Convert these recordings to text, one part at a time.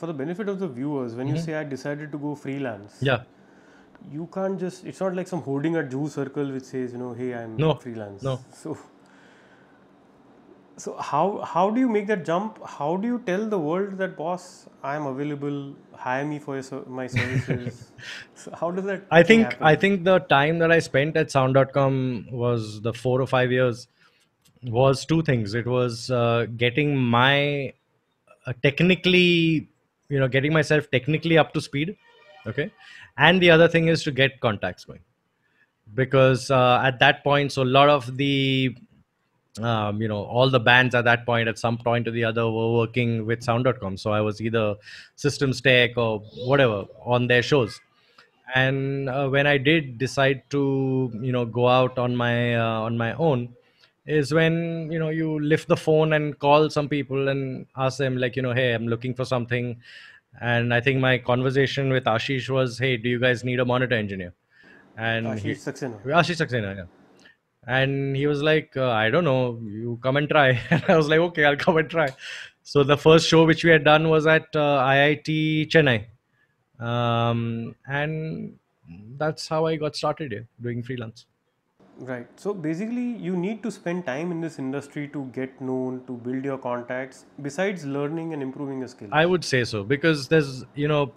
for the benefit of the viewers, when you say I decided to go freelance, Yeah. you can't just, it's not like some hoarding at Jew circle which says, hey, I'm No. freelance. No. So how do you make that jump? How do you tell the world that, boss, I'm available, hire me for my services? So how does that I thing think I happen? think the time that I spent at sound.com was the 4 or 5 years was two things. It was getting my technically, getting myself technically up to speed. Okay. And the other thing is to get contacts going, because at that point, so a lot of the all the bands at that point, at some point or the other, were working with sound.com. So I was either systems tech or whatever on their shows. And when I did decide to go out on my own, is when you lift the phone and call some people and ask them, like, hey, I'm looking for something. And I think my conversation with Ashish was, hey, do you guys need a monitor engineer? And Ashish Saxena. Ashish Saxena, yeah. And he was like, I don't know, you come and try. And I was like, okay, I'll come and try. So the first show which we had done was at IIT Chennai. And that's how I got started here doing freelance. Right. So basically, you need to spend time in this industry to get known, to build your contacts, besides learning and improving your I skills. would say so, because there's,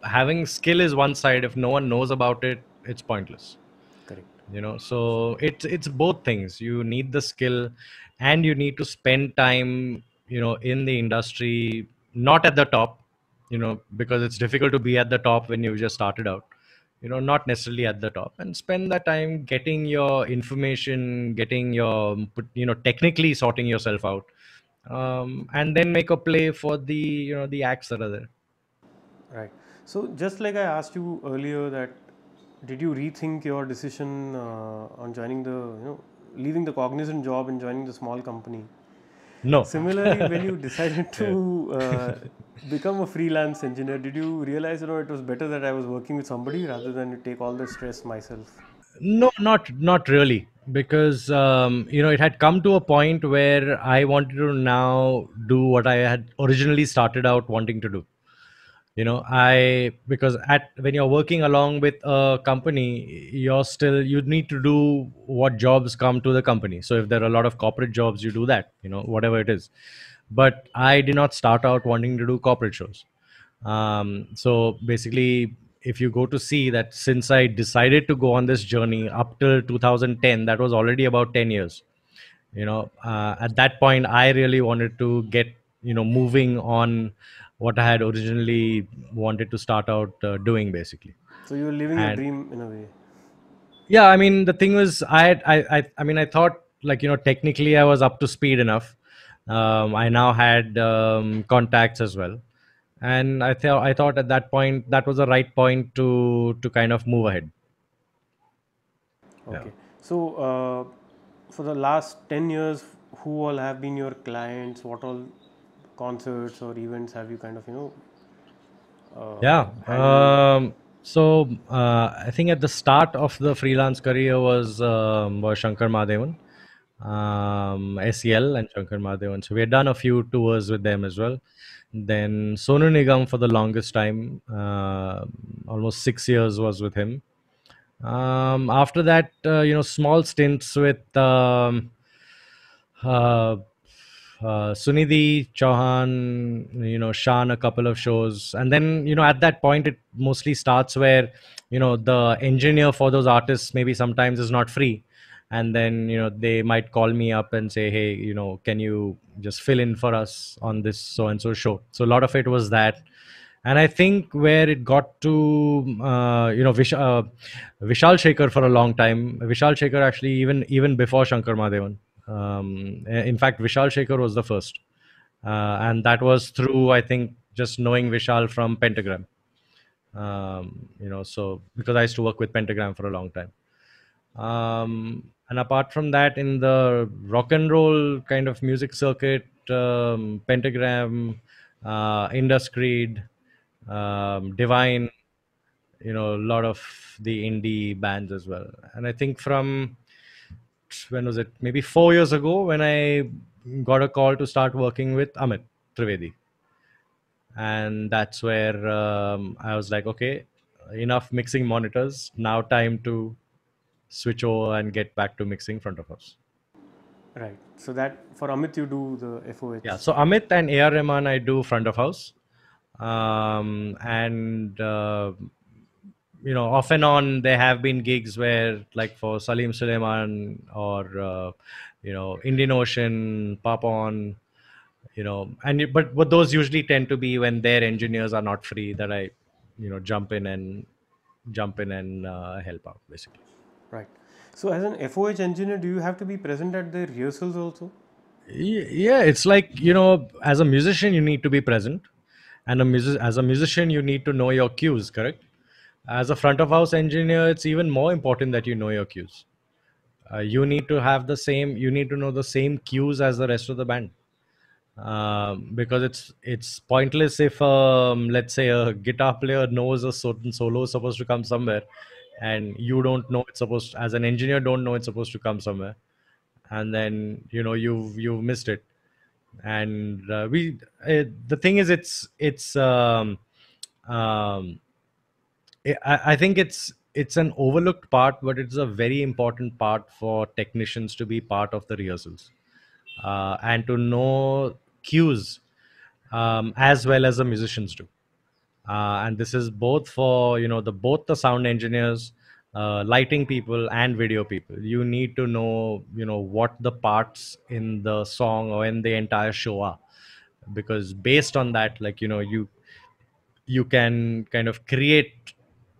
having skill is one side. If no one knows about it, it's pointless. Correct. So it's both things. You need the skill, and you need to spend time, in the industry, not at the top, because it's difficult to be at the top when you just started out, not necessarily at the top, and spend that time getting your information, getting your, technically sorting yourself out, and then make a play for the, the acts that are there. Right. So just like I asked you earlier, that did you rethink your decision on joining leaving the cognizant job and joining the small company? No. Similarly, when you decided Yeah. to become a freelance engineer, did you realize it was better that I was working with somebody rather than to take all the stress myself? No, not really, because it had come to a point where I wanted to now do what I had originally started out wanting to do. I because at when you're working along with a company, you need to do what jobs come to the company. So if there are a lot of corporate jobs, you do that, whatever it is. But I did not start out wanting to do corporate shows. So basically, if you go to see that, since I decided to go on this journey up till 2010, that was already about 10 years. At that point, I really wanted to get, moving on what I had originally wanted to start out doing, basically. So you were living your And dream in a way. yeah, I mean, the thing was, I mean, I thought, like, technically I was up to speed enough. I now had contacts as well, and I thought at that point that was the right point to kind of move ahead. Yeah. Okay. So, for the last 10 years, who all have been your clients? What all concerts or events have you kind of, Yeah. handled? I think at the start of the freelance career was Shankar Mahadevan, SEL and Shankar Mahadevan. So we had done a few tours with them as well. Then Sonu Nigam for the longest time, almost 6 years was with him. After that, small stints with uh, Sunidhi Chauhan, Shan, a couple of shows. And then, at that point, it mostly starts where, the engineer for those artists maybe sometimes is not free. And then, they might call me up and say, hey, can you just fill in for us on this so and so show? So a lot of it was that. And I think where it got to, Vishal Shekhar for a long time. Vishal Shekhar actually, even before Shankar Mahadevan. In fact, Vishal Shekhar was the first, and that was through, I think, just knowing Vishal from Pentagram. So because I used to work with Pentagram for a long time. And apart from that, in the rock and roll kind of music circuit, Pentagram, Indus Creed, Divine, a lot of the indie bands as well. And I think from, when was it? Maybe 4 years ago, when I got a call to start working with Amit Trivedi. and that's where I was like, okay, enough mixing monitors. Now time to switch over and get back to mixing front of house. Right. So that for Amit you do the Yeah. FOH. So Amit and AR Rahman, I do front of house, and off and on there have been gigs where, like for Salim Suleiman or Indian Ocean, Papon, but those usually tend to be when their engineers are not free, that I jump in and help out basically. Right. So as an FOH engineer, do you have to be present at the rehearsals also? Yeah, it's like, as a musician you need to be present, and as a musician you need to know your cues, correct? As a front of house engineer, it's even more important that you know your cues. You need to have the same, you need to know the same cues as the rest of the band, because it's pointless if, let's say, a guitar player knows a certain solo is supposed to come somewhere, and you don't know it's supposed as an engineer don't know it's supposed to come somewhere, and then you've missed it. And the thing is, um, I think it's an overlooked part, but it's a very important part for technicians to be part of the rehearsals, and to know cues, as well as the musicians do. And this is both for the sound engineers, lighting people, and video people. You need to know what the parts in the song or in the entire show are, because based on that, like, you can kind of create,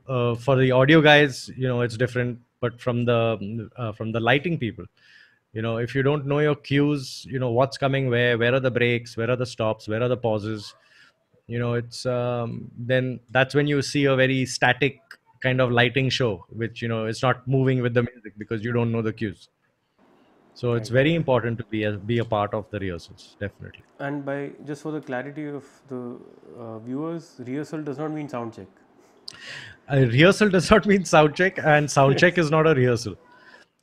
for the audio guys, it's different, but from the lighting people, if you don't know your cues, what's coming where are the breaks, where are the stops, where are the pauses, it's then that's when you see a very static kind of lighting show, which it's not moving with the music because you don't know the cues. So it's Right. very important to be a part of the rehearsals, definitely. And by just for the clarity of the viewers, rehearsal does not mean sound check. A rehearsal does not mean sound check, and sound check is not a rehearsal.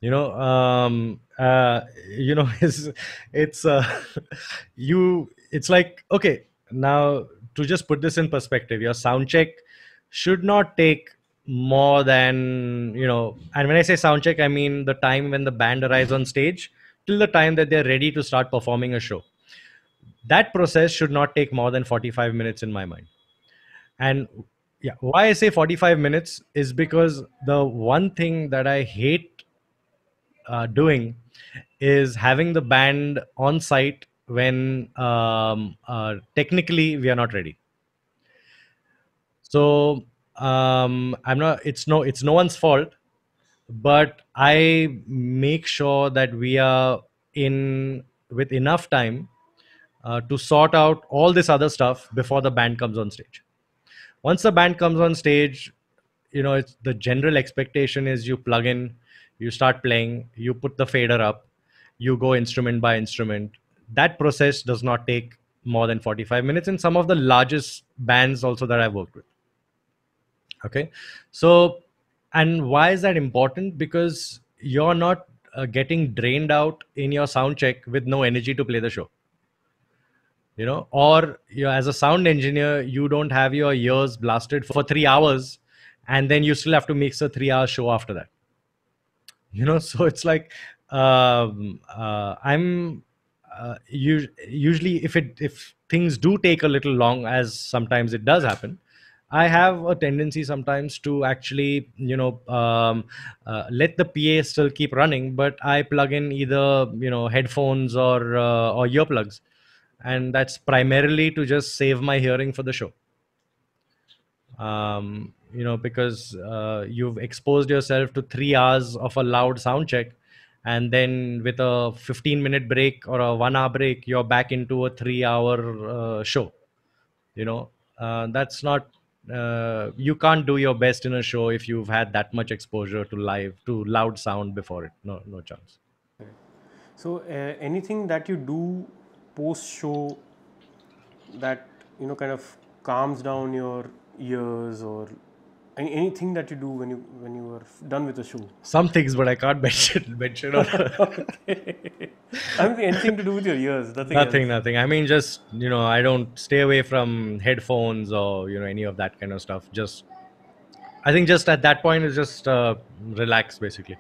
you know um it's you it's like, okay, now, to just put this in perspective, your sound check should not take more than, and when I say sound check, I mean the time when the band arrives on stage till the time that they're ready to start performing a show. That process should not take more than 45 minutes in my mind. And yeah, why I say 45 minutes is because the one thing that I hate doing is having the band on site when, technically we are not ready. So, it's no one's fault, but I make sure that we are in with enough time to sort out all this other stuff before the band comes on stage. Once the band comes on stage, it's the general expectation is you plug in, you start playing, you put the fader up, you go instrument by instrument. That process does not take more than 45 minutes in some of the largest bands also that I've worked with. Okay. So, and why is that important? Because you're not getting drained out in your sound check with no energy to play the show, or as a sound engineer, you don't have your ears blasted for 3 hours, and then you still have to mix a 3 hour show after that. So it's like, I'm usually, if things do take a little long, as sometimes it does happen, I have a tendency sometimes to actually, let the PA still keep running, but I plug in either headphones or earplugs, and that's primarily to just save my hearing for the show. Because you've exposed yourself to 3 hours of a loud sound check, and then with a 15-minute break or a 1 hour break, you're back into a 3 hour show. That's not, you can't do your best in a show if you've had that much exposure to loud sound before it. No chance. So anything that you do post show that kind of calms down your ears or Anything that you do when you are done with the show? Some things, but I can't mention on. Okay. I mean, anything to do with your ears, nothing else. Nothing. I mean, just I don't stay away from headphones or any of that kind of stuff. Just I think just at that point, it's just relax, basically.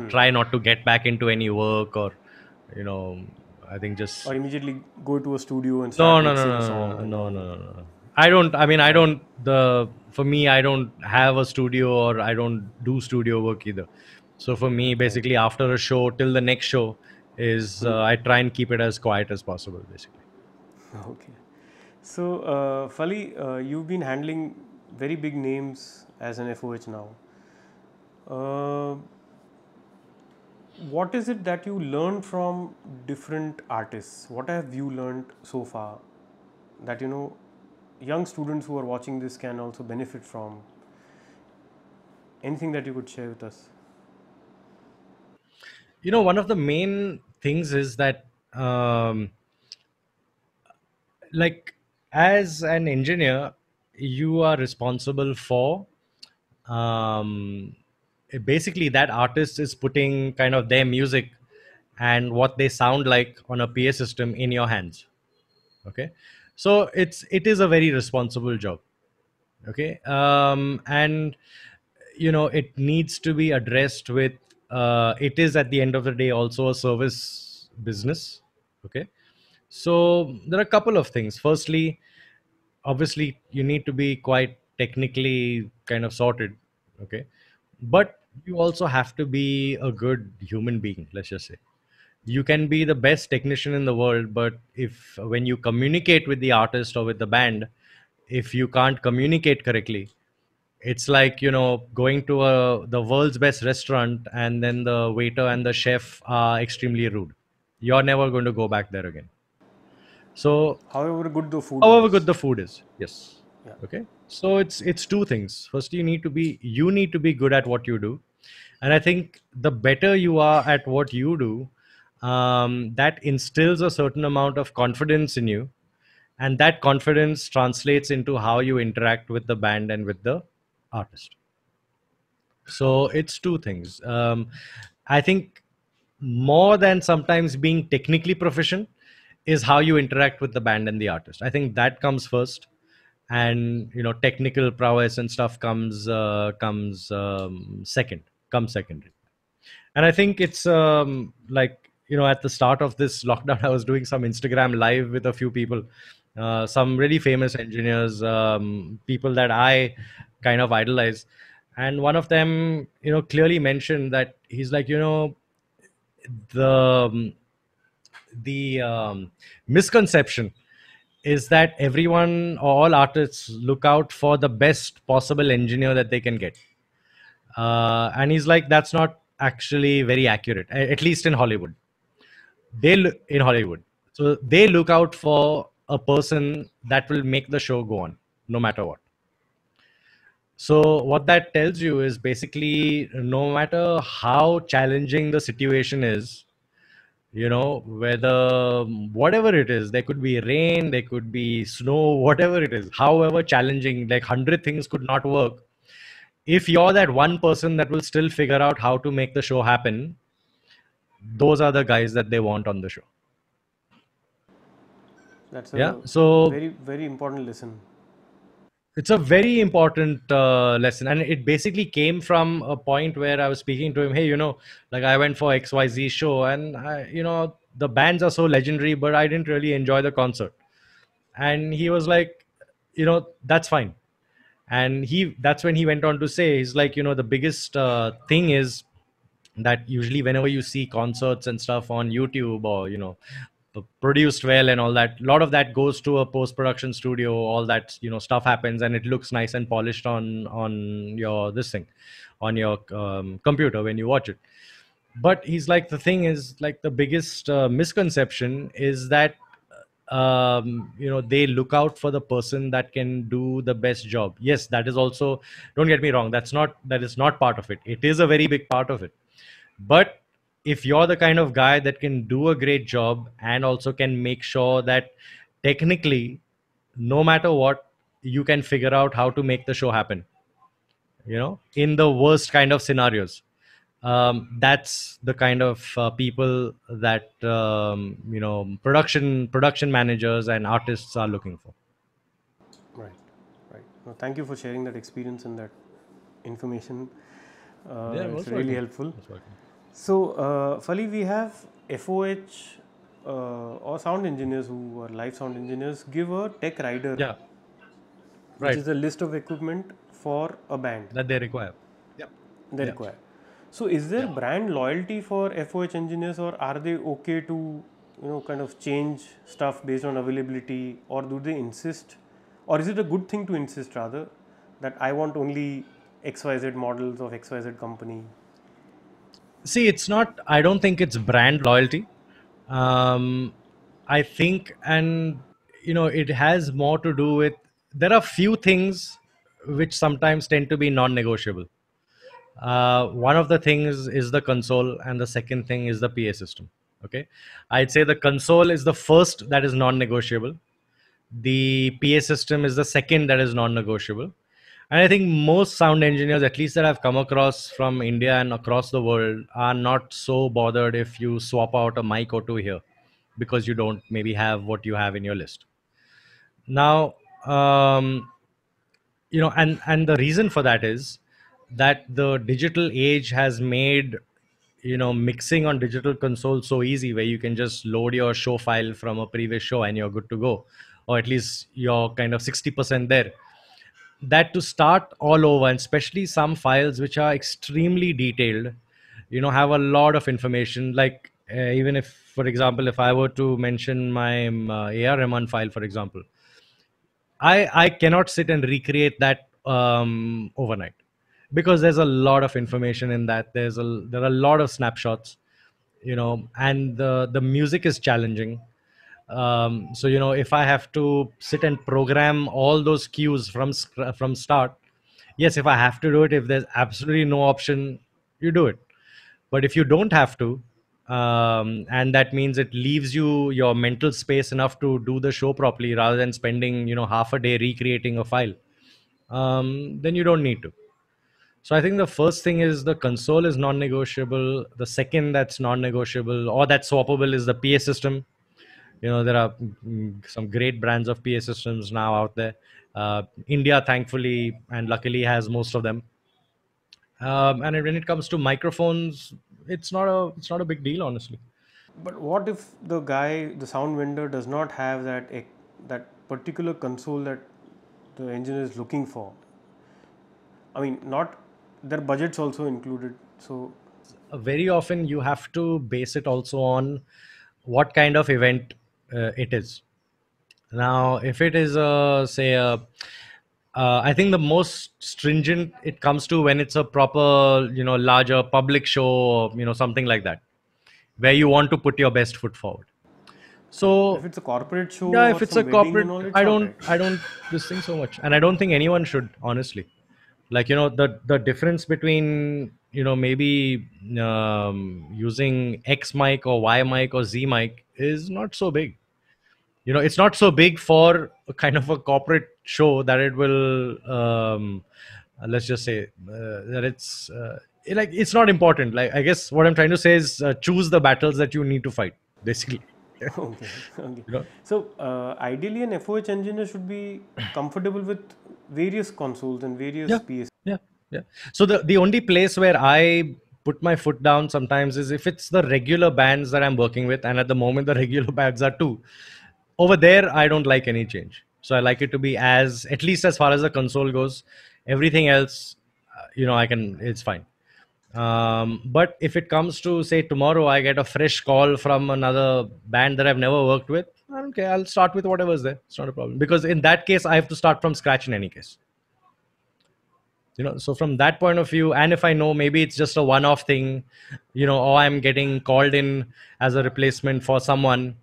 Try not to get back into any work or you know. I think just Or immediately go to a studio and no, start no, no, mixing a no, song no, and no, all. no, no, no. I don't. I mean, I Right. don't. For me, I don't have a studio or I don't do studio work either. So for me, Right. basically, after a show till the next show is I try and keep it as quiet as possible, basically. Okay. So, Fali, you've been handling very big names as an FOH now. Uh, what is it that you learned from different artists? What have you learned so far that young students who are watching this can also benefit from? Anything that you could share with us? One of the main things is that like as an engineer you are responsible for um, basically that artist is putting kind of their music and what they sound like on a PA system in your hands. Okay, so it is a very responsible job. Okay, and it needs to be addressed with it is at the end of the day also a service business. Okay, so there are a couple of things. Firstly, obviously you need to be quite technically kind of sorted. Okay, but you also have to be a good human being. Let's just say you can be the best technician in the world, but if when you communicate with the artist or with the band, if you can't communicate correctly, it's like going to the world's best restaurant and then the waiter and the chef are extremely rude. You're never going to go back there again. So However good the food however was. good the food is, yes. Yeah. Okay, so it's two things. First, you need to be good at what you do, and I think the better you are at what you do, that instills a certain amount of confidence in you, and that confidence translates into how you interact with the band and with the artist. So it's two things. I think more than sometimes being technically proficient is how you interact with the band and the artist. I think that comes first, and technical prowess and stuff comes second, comes secondary. And I think it's like at the start of this lockdown, I was doing some Instagram live with a few people, some really famous engineers, people that I kind of idolize, and one of them clearly mentioned that he's like the the misconception is that everyone, all artists, look out for the best possible engineer that they can get. And he's like, that's not actually very accurate, at least in Hollywood. In Hollywood. So they look out for a person that will make the show go on, no matter what. So what that tells you is basically no matter how challenging the situation is, whether whatever it is, there could be rain, there could be snow, whatever it is, however challenging, like 100 things could not work. If you're that one person that will still figure out how to make the show happen, those are the guys that they want on the show. That's Yeah. a So very, very important lesson. it's a very important lesson, and it basically came from a point where I was speaking to him. Hey, like I went for XYZ show, and the bands are so legendary, but I didn't really enjoy the concert. And he was like, that's fine. And that's when he went on to say, he's like, the biggest thing is that usually whenever you see concerts and stuff on YouTube or produced well and all that, a lot of that goes to a post production studio. All that stuff happens and it looks nice and polished on your this thing, on your computer when you watch it. But he's like, the thing is, like, the biggest misconception is that they look out for the person that can do the best job. Yes, that is also, don't get me wrong, that is not part of it. It is a very big part of it. But if you're the kind of guy that can do a great job and also can make sure that technically, no matter what, you can figure out how to make the show happen, in the worst kind of scenarios. That's the kind of people that production managers and artists are looking for. Right, right. No, thank you for sharing that experience and that information. Yeah, It's most really welcome. helpful. Most welcome. So, Fali, we have FOH or sound engineers who are live sound engineers give a tech rider, Yeah, which right. is a list of equipment for a band That they require. Yep. they Yeah. require. So, is there Yeah. brand loyalty for FOH engineers, or are they okay to kind of change stuff based on availability, or do they insist, or is it a good thing to insist rather that I want only XYZ models of XYZ company? See, it's not. I don't think it's brand loyalty. Um, I think, and it has more to do with, there are few things which sometimes tend to be non-negotiable. One of the things is the console, and the second thing is the PA system. Okay, I'd say the console is the first that is non-negotiable. The PA system is the second that is non-negotiable. And I think most sound engineers, at least that I've come across from India and across the world, are not so bothered if you swap out a mic or two here, because you don't maybe have what you have in your list. Now, and the reason for that is that the digital age has made mixing on digital console so easy, where you can just load your show file from a previous show and you're good to go, or at least you're kind of 60% there. That to start all over, and especially some files which are extremely detailed, have a lot of information, like even if, for example, if I were to mention my Rahman file, for example, I cannot sit and recreate that overnight, because there's a lot of information in that. There are a lot of snapshots, and the music is challenging. So if I have to sit and program all those cues from start, yes, if I have to do it, if there's absolutely no option, you do it. But if you don't have to, and that means it leaves you your mental space enough to do the show properly, rather than spending half a day recreating a file, then you don't need to. So I think the first thing is the console is non-negotiable. The second that's non-negotiable or that's swappable is the PA system. There are some great brands of PA systems now out there. India, thankfully and luckily, has most of them. And when it comes to microphones, it's not a big deal, honestly. But what if the guy, the sound vendor, does not have that particular console that the engineer is looking for? I mean, not their budget's also included. So, Very often you have to base it also on what kind of event it is. Now, if it is say I think the most stringent it comes to when it's a proper, larger public show, or something like that, where you want to put your best foot forward. correct. If So it's a corporate show yeah, or if it's a some wedding corporate, and all, it's I all don't right. I don't this thing so much, and I don't think anyone should, honestly. Like, the difference between maybe using X mic or Y mic or Z mic is not so big. It's not so big for a kind of a corporate show that it will let's just say that it's not important. Like, I guess what I'm trying to say is, choose the battles that you need to fight, basically. Okay, okay. you know So, ideally, an FOH engineer should be comfortable with various consoles and various Yeah, PS. yeah, yeah. So the only place where I put my foot down sometimes is if it's the regular bands that I'm working with, and at the moment the regular bands are two. Over there, I don't like any change. So I like it to be as, at least as far as the console goes. Everything else, I can. It's fine. But if it comes to, say, tomorrow, I get a fresh call from another band that I've never worked with, I don't care. I'll start with whatever's there. It's not a problem, because in that case, I have to start from scratch in any case. So from that point of view, and if I know maybe it's just a one-off thing, or I'm getting called in as a replacement for someone,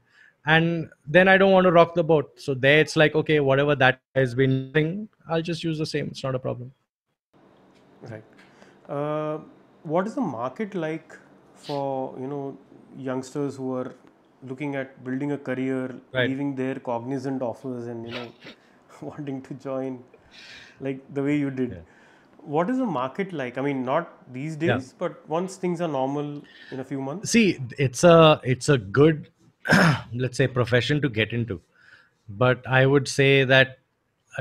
and then I don't want to rock the boat, so there it's like, okay, whatever that has been using, I'll just use the same. It's not a problem. Right. Uh, what is the market like for youngsters who are looking at building a career, Right. leaving their cognizant offers, and wanting to join like the way you did? Yeah. What is the market like? I mean, not these Yeah. days, but once things are normal in a few months. See, it's a good let's say profession to get into, but I would say that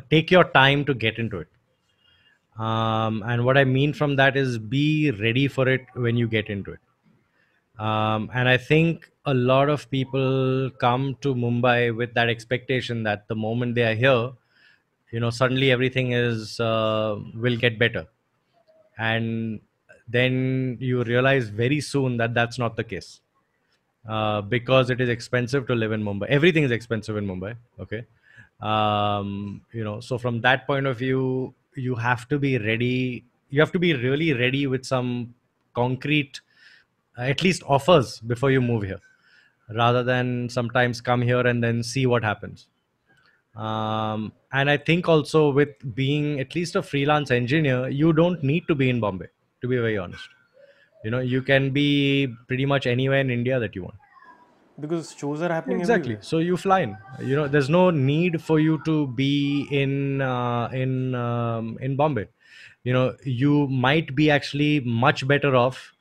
take your time to get into it. And what I mean from that is be ready for it when you get into it. And I think a lot of people come to Mumbai with that expectation that the moment they are here, suddenly everything is will get better, and then you realize very soon that that's not the case, because it is expensive to live in Mumbai. Everything is expensive in Mumbai. Okay. So from that point of view, you have to be ready. You have to be really ready with some concrete, at least offers before you move here, rather than sometimes come here and then see what happens. And I think also with being at least a freelance engineer, you don't need to be in Bombay, to be very honest. You can be pretty much anywhere in India that you want. Because shows are happening Exactly. everywhere. So you fly in. There's no need for you to be in Bombay. You might be actually much better off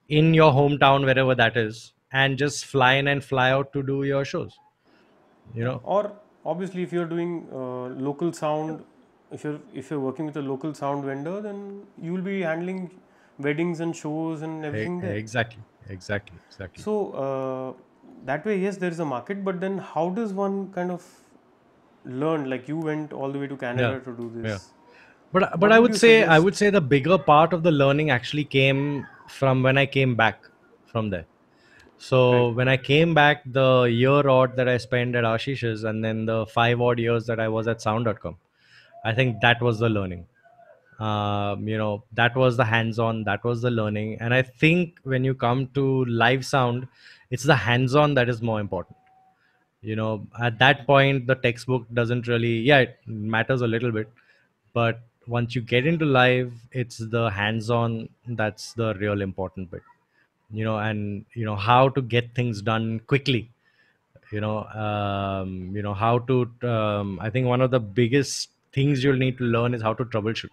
in your hometown, wherever that is, and just fly in and fly out to do your shows. You Yeah. know, Or obviously, if you're doing local sound, if you're working with a local sound vendor, then you will be handling weddings and shows and everything there. Exactly, exactly, exactly. So that way, yes, there is a market. But then, how does one kind of learn? Like you went all the way to Yeah, Canada to do yeah. this. But What I would would you say I would suggest? say the bigger part of the learning actually came from when I came back from there. Right. So when I came back, the year odd that I spent at Ashish's and then the 5 odd years that I was at sound.com, I think that was the learning. That was the hands-on, that was the learning. And I think when you come to live sound, it's the hands-on that is more important. At that point, the textbook doesn't really, yeah, it matters a little bit, but once you get into live, it's the hands-on that's the real important bit. And how to get things done quickly. How to I think one of the biggest things you'll need to learn is how to troubleshoot.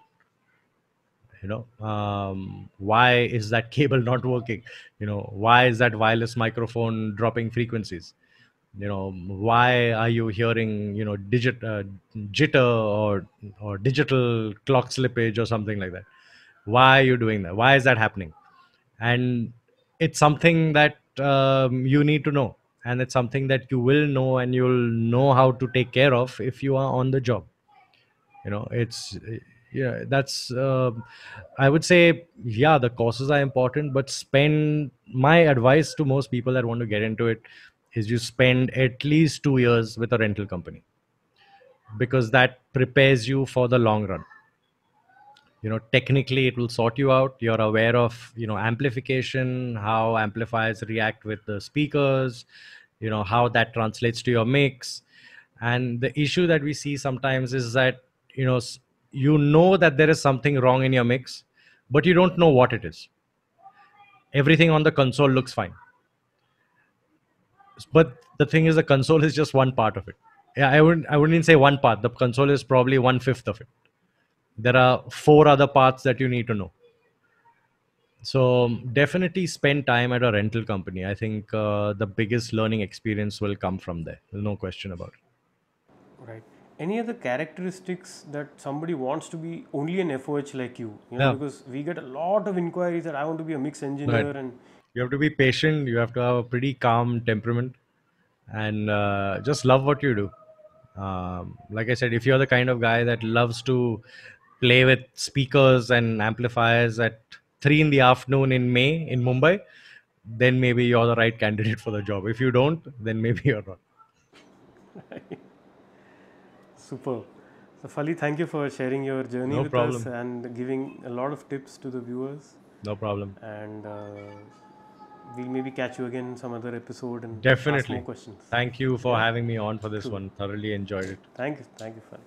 Why is that cable not working? Why is that wireless microphone dropping frequencies? Why are you hearing jitter or digital clock slippage or something like that? Why are you doing that? Why is that happening? And it's something that you need to know, and it's something that you will know, and you'll know how to take care of if you are on the job. It's yeah, that's I would say, yeah, the courses are important, but spend my advice to most people that want to get into it is you spend at least 2 years with a rental company, because that prepares you for the long run. Technically it will sort you out. You're aware of amplification, how amplifiers react with the speakers, how that translates to your mix. And the issue that we see sometimes is that you know s- that there is something wrong in your mix, but you don't know what it is. Everything on the console looks fine, but the thing is, the console is just one part of it. Yeah, I wouldn't say one part. The console is probably 1/5 of it. There are four other parts that you need to know. So definitely spend time at a rental company. I think the biggest learning experience will come from there. There's no question about it. Right. Any other characteristics that somebody wants to be only an FOH like you? Yeah, Because we get a lot of inquiries that I want to be a mix right. engineer and You have to be patient. You have to have a pretty calm temperament, and just love what you do. Like I said, if you're the kind of guy that loves to play with speakers and amplifiers at 3 in the afternoon in May in Mumbai, then maybe you're the right candidate for the job. If you don't, then maybe you're not. super. So Fali, thank you for sharing your journey No with us problem. and giving a lot of tips to the viewers. No problem. And we'll maybe catch you again in some other episode and ask more Definitely. questions. Thank you for Yeah, having me on for this true. one. Thoroughly enjoyed it. Thank you, Fali.